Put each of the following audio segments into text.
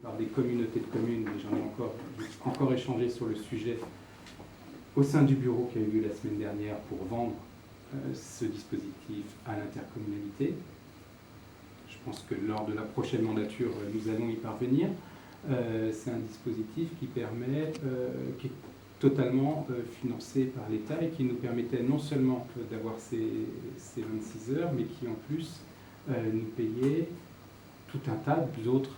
par des communautés de communes, mais j'en ai encore échangé sur le sujet au sein du bureau qui a eu lieu la semaine dernière pour vendre ce dispositif à l'intercommunalité. Je pense que lors de la prochaine mandature, nous allons y parvenir. C'est un dispositif qui permet, qui est totalement financé par l'État et qui nous permettait non seulement d'avoir ces 26 heures, mais qui en plus nous payait tout un tas d'autres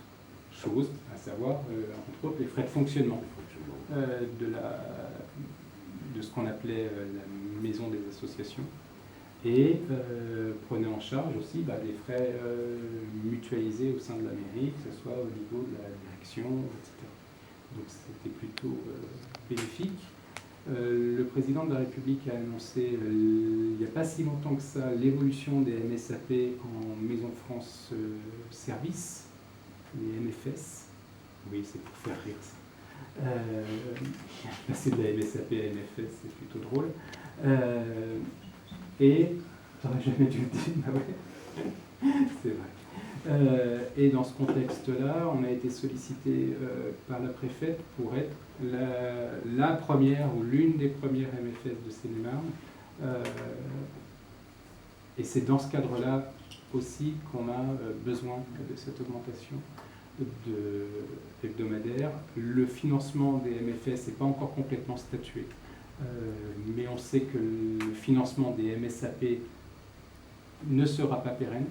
choses, à savoir, entre autres, les frais de fonctionnement de ce qu'on appelait la maison des associations, et prenait en charge aussi des frais mutualisés au sein de la mairie, que ce soit au niveau de la direction, etc. Donc c'était plutôt bénéfique. Le président de la République a annoncé il n'y a pas si longtemps que ça l'évolution des MSAP en Maison France Service, les MFS. Oui, c'est pour faire rire ça. Passer de la MSAP à MFS, c'est plutôt drôle. Et j'aurais jamais dû le dire, ouais. C'est vrai. Et dans ce contexte-là, on a été sollicité par la préfète pour être la première ou l'une des premières MFS de Seine-et-Marne. Et c'est dans ce cadre-là aussi qu'on a besoin de cette augmentation hebdomadaire. Le financement des MFS n'est pas encore complètement statué, mais on sait que le financement des MSAP ne sera pas pérenne.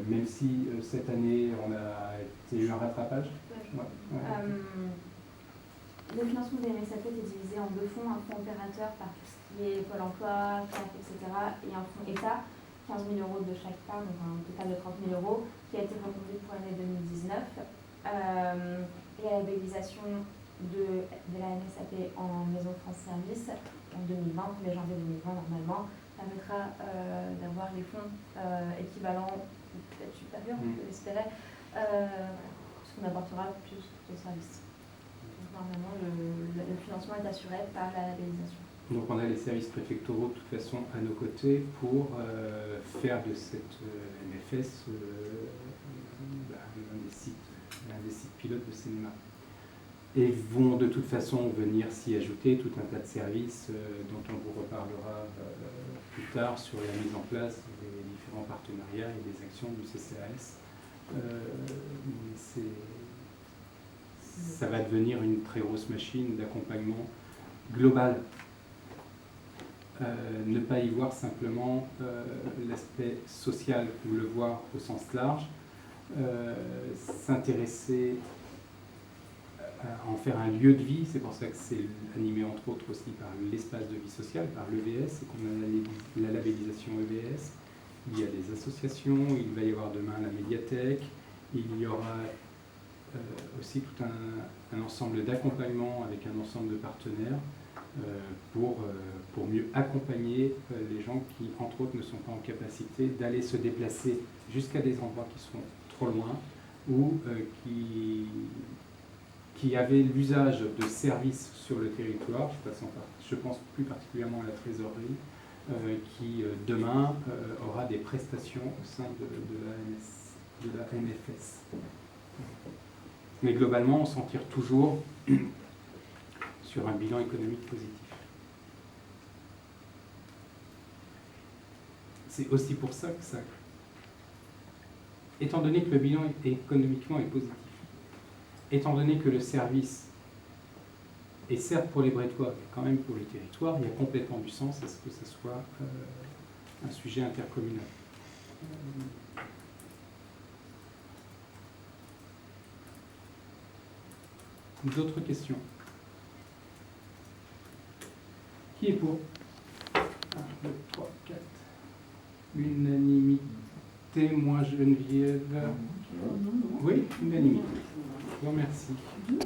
Même si cette année on a eu un rattrapage. Ouais. Le financement des MSAP est divisé en deux fonds, un fonds opérateur par tout ce qui est Pôle emploi, CAF, etc. et un fonds État, 15 000 € de chaque part, donc un total de 30 000 €, qui a été reconduit pour l'année 2019. Et la labellisation de la MSAP en Maison France Service en 2020, 1er janvier 2020 normalement, permettra d'avoir les fonds équivalents, ou peut-être supérieurs, on peut l'espérer, ce qu'on apportera plus de services. Donc normalement, le financement est assuré par la labellisation. Donc on a les services préfectoraux de toute façon à nos côtés pour faire de cette MFS l'un des sites pilotes de cinéma. Et vont de toute façon venir s'y ajouter tout un tas de services dont on vous reparlera plus tard sur la mise en place des différents partenariats et des actions du CCAS. Ça va devenir une très grosse machine d'accompagnement global. Ne pas y voir simplement l'aspect social ou le voir au sens large, s'intéresser à en faire un lieu de vie. C'est pour ça que c'est animé entre autres aussi par l'espace de vie sociale, par l'EVS, et qu'on a la labellisation EVS. Il y a des associations, il va y avoir demain la médiathèque, il y aura aussi tout un ensemble d'accompagnement avec un ensemble de partenaires pour mieux accompagner les gens qui, entre autres, ne sont pas en capacité d'aller se déplacer jusqu'à des endroits qui sont trop loin ou qui avaient l'usage de services sur le territoire. Je pense plus particulièrement à la trésorerie, qui demain aura des prestations au sein de la MFS. Mais globalement, on s'en tire toujours sur un bilan économique positif. C'est aussi pour ça que ça... Étant donné que le bilan économiquement est positif, étant donné que le service est certes pour les Brettois, mais quand même pour le territoire, il y a complètement du sens à ce que ce soit un sujet intercommunal. D'autres questions? Qui est pour? 1, 2, 3, 4. L'unanimité, moi Geneviève. Oui, unanimité. Je vous remercie.